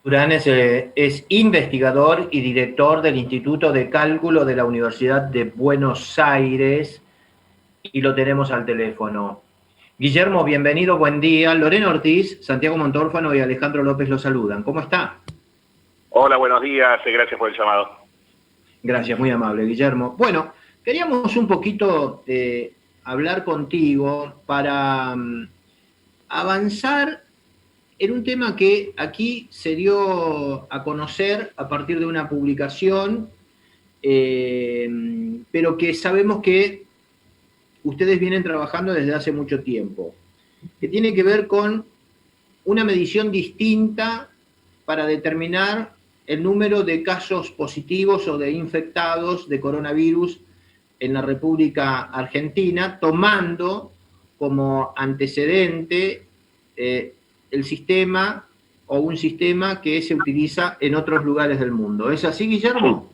Durán es investigador y director del Instituto de Cálculo de la Universidad de Buenos Aires y lo tenemos al teléfono. Guillermo, bienvenido, buen día. Lorena Ortiz, Santiago Montórfano y Alejandro López lo saludan. ¿Cómo está? Hola, buenos días, gracias por el llamado. Gracias, muy amable, Guillermo. Bueno, queríamos un poquito hablar contigo para avanzar en un tema que aquí se dio a conocer a partir de una publicación, pero que sabemos que ustedes vienen trabajando desde hace mucho tiempo, que tiene que ver con una medición distinta para determinar el número de casos positivos o de infectados de coronavirus en la República Argentina, tomando como antecedente el sistema o un sistema que se utiliza en otros lugares del mundo. ¿Es así, Guillermo?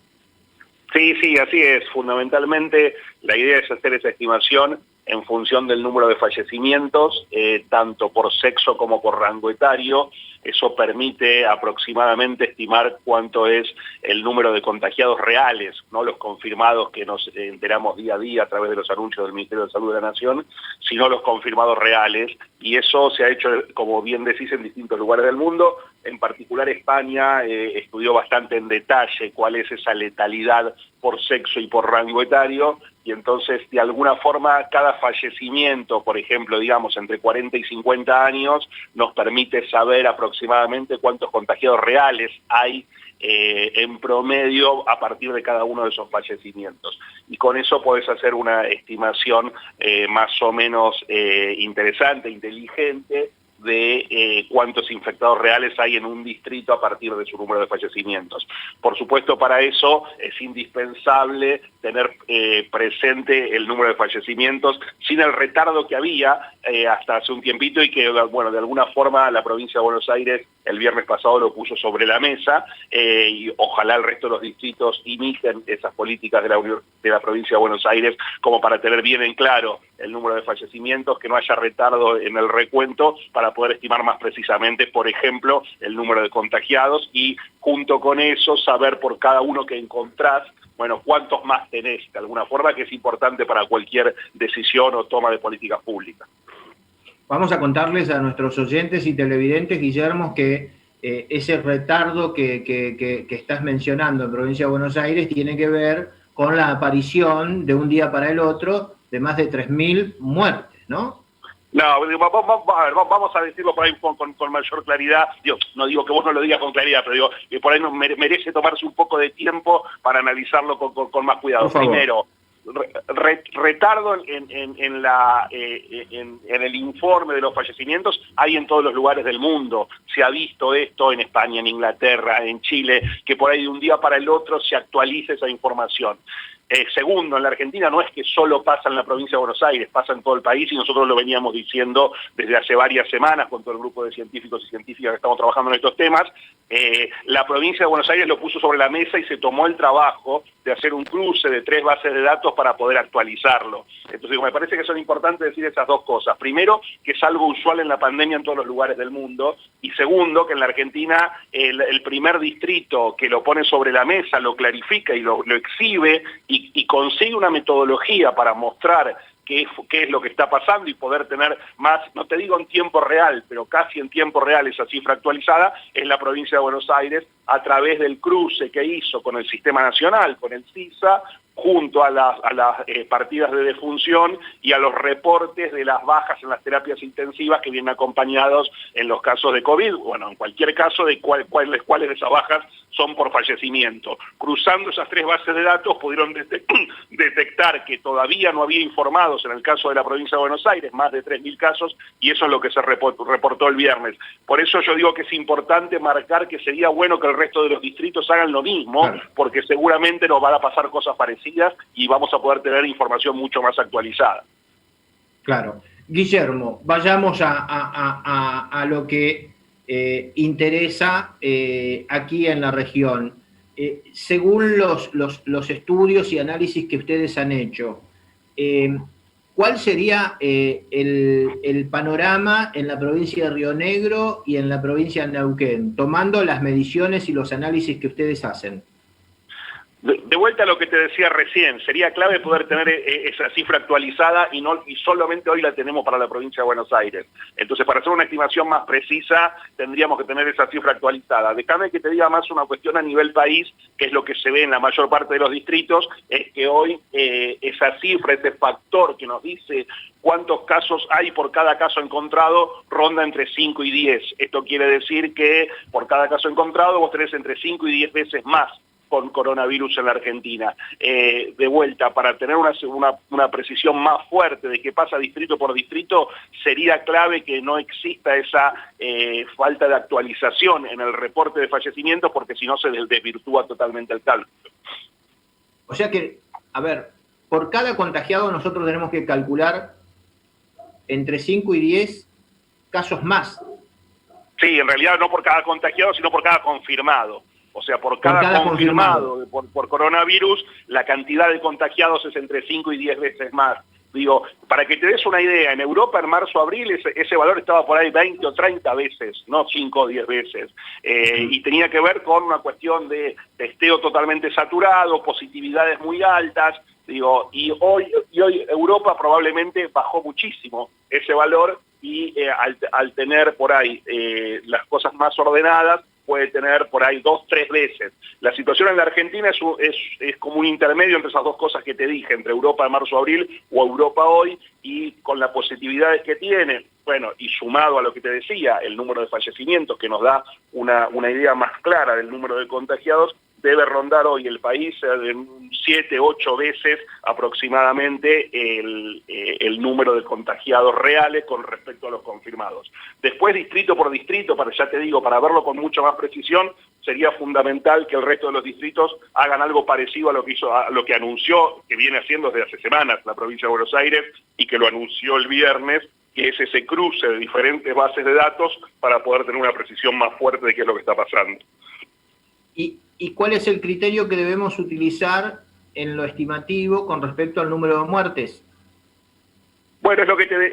Sí, así es. Fundamentalmente la idea es hacer esa estimación en función del número de fallecimientos, tanto por sexo como por rango etario. Eso permite aproximadamente estimar cuánto es el número de contagiados reales, no los confirmados que nos enteramos día a día a través de los anuncios del Ministerio de Salud de la Nación, sino los confirmados reales. Y eso se ha hecho, como bien decís, en distintos lugares del mundo. En particular España estudió bastante en detalle cuál es esa letalidad por sexo y por rango etario, y entonces de alguna forma cada fallecimiento, por ejemplo, digamos entre 40 y 50 años, nos permite saber aproximadamente cuántos contagiados reales hay en promedio a partir de cada uno de esos fallecimientos. Y con eso podés hacer una estimación más o menos interesante, inteligente, de cuántos infectados reales hay en un distrito a partir de su número de fallecimientos. Por supuesto, para eso es indispensable tener presente el número de fallecimientos sin el retardo que había hasta hace un tiempito y que, bueno, de alguna forma la provincia de Buenos Aires el viernes pasado lo puso sobre la mesa y ojalá el resto de los distritos imiten esas políticas de la provincia de Buenos Aires como para tener bien en claro el número de fallecimientos, que no haya retardo en el recuento para poder estimar más precisamente, por ejemplo, el número de contagiados y junto con eso saber por cada uno que encontrás, bueno, cuántos más tenés, de alguna forma, que es importante para cualquier decisión o toma de políticas públicas. Vamos a contarles a nuestros oyentes y televidentes, Guillermo, que ese retardo que estás mencionando en Provincia de Buenos Aires tiene que ver con la aparición de un día para el otro de más de 3.000 muertes, ¿no? No, vamos a decirlo por ahí con mayor claridad. No digo que vos no lo digas con claridad, pero digo que por ahí merece tomarse un poco de tiempo para analizarlo con más cuidado. Primero, retardo en el informe de los fallecimientos hay en todos los lugares del mundo. Se ha visto esto en España, en Inglaterra, en Chile, que por ahí de un día para el otro se actualiza esa información. Segundo, en la Argentina no es que solo pasa en la provincia de Buenos Aires, pasa en todo el país y nosotros lo veníamos diciendo desde hace varias semanas con todo el grupo de científicos y científicas que estamos trabajando en estos temas. La provincia de Buenos Aires lo puso sobre la mesa y se tomó el trabajo de hacer un cruce de 3 bases de datos para poder actualizarlo. Entonces me parece que son importantes decir esas dos cosas. Primero, que es algo usual en la pandemia en todos los lugares del mundo, y segundo, que en la Argentina el primer distrito que lo pone sobre la mesa, lo clarifica y lo exhibe y consigue una metodología para mostrar qué es lo que está pasando y poder tener más, no te digo en tiempo real, pero casi en tiempo real esa cifra actualizada, es la provincia de Buenos Aires a través del cruce que hizo con el Sistema Nacional, con el CISA, junto a las partidas de defunción y a los reportes de las bajas en las terapias intensivas que vienen acompañados en los casos de COVID, bueno, en cualquier caso de cuáles de esas bajas son por fallecimiento. Cruzando esas 3 bases de datos pudieron detectar que todavía no había informados en el caso de la provincia de Buenos Aires, más de 3.000 casos, y eso es lo que se reportó el viernes. Por eso yo digo que es importante marcar que sería bueno que el resto de los distritos hagan lo mismo, claro, porque seguramente nos van a pasar cosas parecidas y vamos a poder tener información mucho más actualizada. Claro. Guillermo, vayamos a lo que interesa aquí en la región. Según los estudios y análisis que ustedes han hecho, ¿cuál sería el panorama en la provincia de Río Negro y en la provincia de Neuquén, tomando las mediciones y los análisis que ustedes hacen? De vuelta a lo que te decía recién, sería clave poder tener esa cifra actualizada y solamente hoy la tenemos para la provincia de Buenos Aires. Entonces, para hacer una estimación más precisa, tendríamos que tener esa cifra actualizada. Déjame que te diga más una cuestión a nivel país, que es lo que se ve en la mayor parte de los distritos, es que hoy esa cifra, ese factor que nos dice cuántos casos hay por cada caso encontrado, ronda entre 5 y 10. Esto quiere decir que por cada caso encontrado vos tenés entre 5 y 10 veces más con coronavirus en la Argentina. De vuelta, para tener una precisión más fuerte de qué pasa distrito por distrito, sería clave que no exista esa falta de actualización en el reporte de fallecimientos, porque si no se desvirtúa totalmente el cálculo. O sea que, a ver, por cada contagiado nosotros tenemos que calcular entre 5 y 10 casos más. Sí, en realidad no por cada contagiado, sino por cada confirmado. O sea, por cada confirmado por coronavirus, la cantidad de contagiados es entre 5 y 10 veces más. Digo, para que te des una idea, en Europa en marzo-abril ese valor estaba por ahí 20 o 30 veces, no 5 o 10 veces. Y tenía que ver con una cuestión de testeo totalmente saturado, positividades muy altas. Digo, y hoy Europa probablemente bajó muchísimo ese valor y al tener por ahí las cosas más ordenadas, puede tener por ahí 2, 3 veces. La situación en la Argentina es como un intermedio entre esas dos cosas que te dije, entre Europa de marzo-abril o Europa hoy, y con las positividades que tiene, bueno, y sumado a lo que te decía, el número de fallecimientos que nos da una idea más clara del número de contagiados, debe rondar hoy el país en 7, 8 veces aproximadamente el número de contagiados reales con respecto a los confirmados. Después, distrito por distrito, ya te digo, para verlo con mucha más precisión, sería fundamental que el resto de los distritos hagan algo parecido a lo que anunció, que viene haciendo desde hace semanas la provincia de Buenos Aires y que lo anunció el viernes, que es ese cruce de diferentes bases de datos para poder tener una precisión más fuerte de qué es lo que está pasando. ¿Y cuál es el criterio que debemos utilizar en lo estimativo con respecto al número de muertes? Bueno, es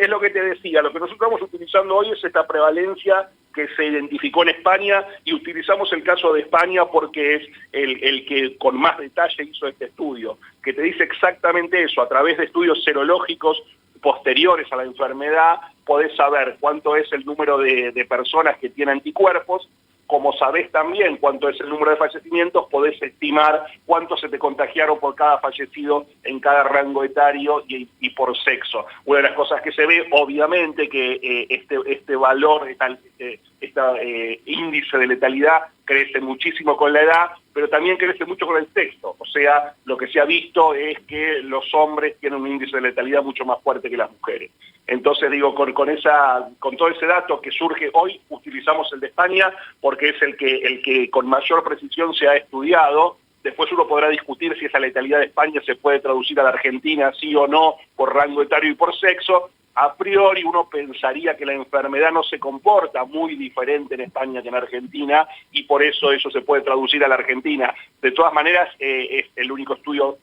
lo que te decía, lo que nosotros estamos utilizando hoy es esta prevalencia que se identificó en España, y utilizamos el caso de España porque es el que con más detalle hizo este estudio, que te dice exactamente eso. A través de estudios serológicos posteriores a la enfermedad podés saber cuánto es el número de personas que tienen anticuerpos. Como sabés también cuánto es el número de fallecimientos, podés estimar cuántos se te contagiaron por cada fallecido en cada rango etario y por sexo. Una de las cosas que se ve, obviamente, que este valor, este índice de letalidad crece muchísimo con la edad, pero también crece mucho con el sexo. O sea, lo que se ha visto es que los hombres tienen un índice de letalidad mucho más fuerte que las mujeres. Entonces, digo, con todo ese dato que surge hoy, utilizamos el de España porque es el que con mayor precisión se ha estudiado. Después uno podrá discutir si esa letalidad de España se puede traducir a la Argentina, sí o no, por rango etario y por sexo. A priori uno pensaría que la enfermedad no se comporta muy diferente en España que en Argentina, y por eso se puede traducir a la Argentina. De todas maneras, es el único estudio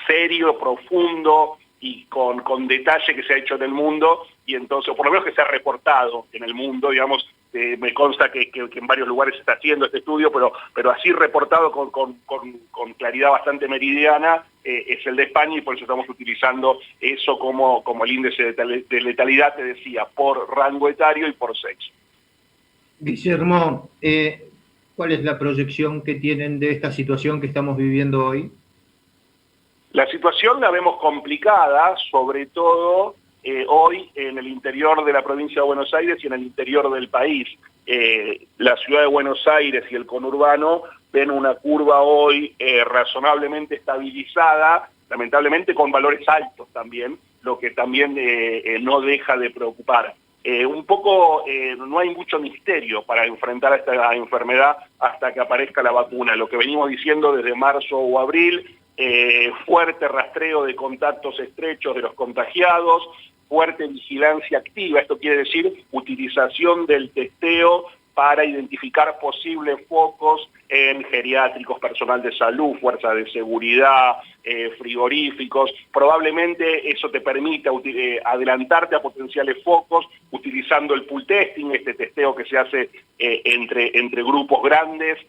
serio, profundo y con detalle que se ha hecho en el mundo, y entonces, o por lo menos que se ha reportado en el mundo, digamos. Me consta que en varios lugares se está haciendo este estudio, pero así reportado con claridad bastante meridiana, es el de España, y por eso estamos utilizando eso como el índice de letalidad, te decía, por rango etario y por sexo. Guillermo, ¿cuál es la proyección que tienen de esta situación que estamos viviendo hoy? La situación la vemos complicada, sobre todo hoy en el interior de la provincia de Buenos Aires y en el interior del país. La ciudad de Buenos Aires y el conurbano ven una curva hoy razonablemente estabilizada, lamentablemente con valores altos también, lo que también no deja de preocupar. No hay mucho misterio para enfrentar a esta enfermedad hasta que aparezca la vacuna. Lo que venimos diciendo desde marzo o abril, fuerte rastreo de contactos estrechos de los contagiados, fuerte vigilancia activa, esto quiere decir utilización del testeo para identificar posibles focos en geriátricos, personal de salud, fuerza de seguridad, frigoríficos. Probablemente eso te permita adelantarte a potenciales focos utilizando el pool testing, este testeo que se hace entre grupos grandes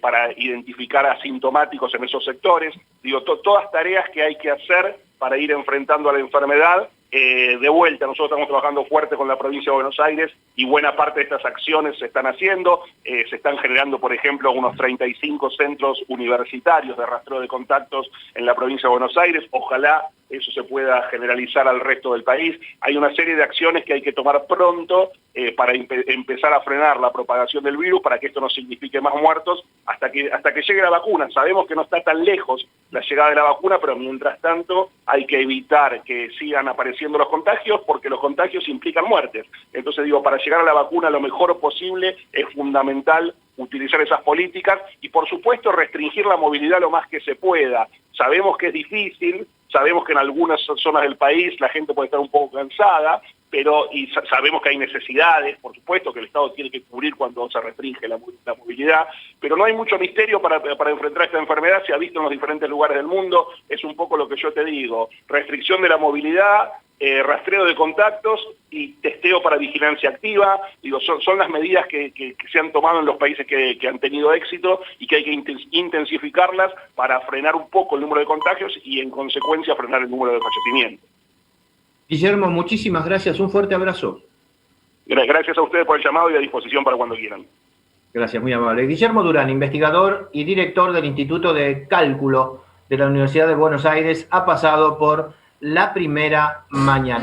para identificar asintomáticos en esos sectores. Digo, todas tareas que hay que hacer para ir enfrentando a la enfermedad. De vuelta, nosotros estamos trabajando fuerte con la provincia de Buenos Aires y buena parte de estas acciones se están haciendo. Se están generando, por ejemplo, unos 35 centros universitarios de rastreo de contactos en la provincia de Buenos Aires. Ojalá eso se pueda generalizar al resto del país. Hay una serie de acciones que hay que tomar pronto para empezar a frenar la propagación del virus, para que esto no signifique más muertos, hasta que llegue la vacuna. Sabemos que no está tan lejos la llegada de la vacuna, pero mientras tanto hay que evitar que sigan apareciendo los contagios, porque los contagios implican muertes. Entonces digo, para llegar a la vacuna lo mejor posible es fundamental utilizar esas políticas y por supuesto restringir la movilidad lo más que se pueda. Sabemos que es difícil, sabemos que en algunas zonas del país la gente puede estar un poco cansada, pero sabemos que hay necesidades, por supuesto, que el Estado tiene que cubrir cuando se restringe la movilidad, pero no hay mucho misterio para enfrentar esta enfermedad. Se ha visto en los diferentes lugares del mundo, es un poco lo que yo te digo: restricción de la movilidad, rastreo de contactos y testeo para vigilancia activa. Digo, son las medidas que se han tomado en los países que han tenido éxito y que hay que intensificarlas para frenar un poco el número de contagios y en consecuencia frenar el número de fallecimientos. Guillermo, muchísimas gracias, un fuerte abrazo. Gracias a ustedes por el llamado y a disposición para cuando quieran. Gracias, muy amable. Guillermo Durán, investigador y director del Instituto de Cálculo de la Universidad de Buenos Aires, ha pasado por La Primera Mañana.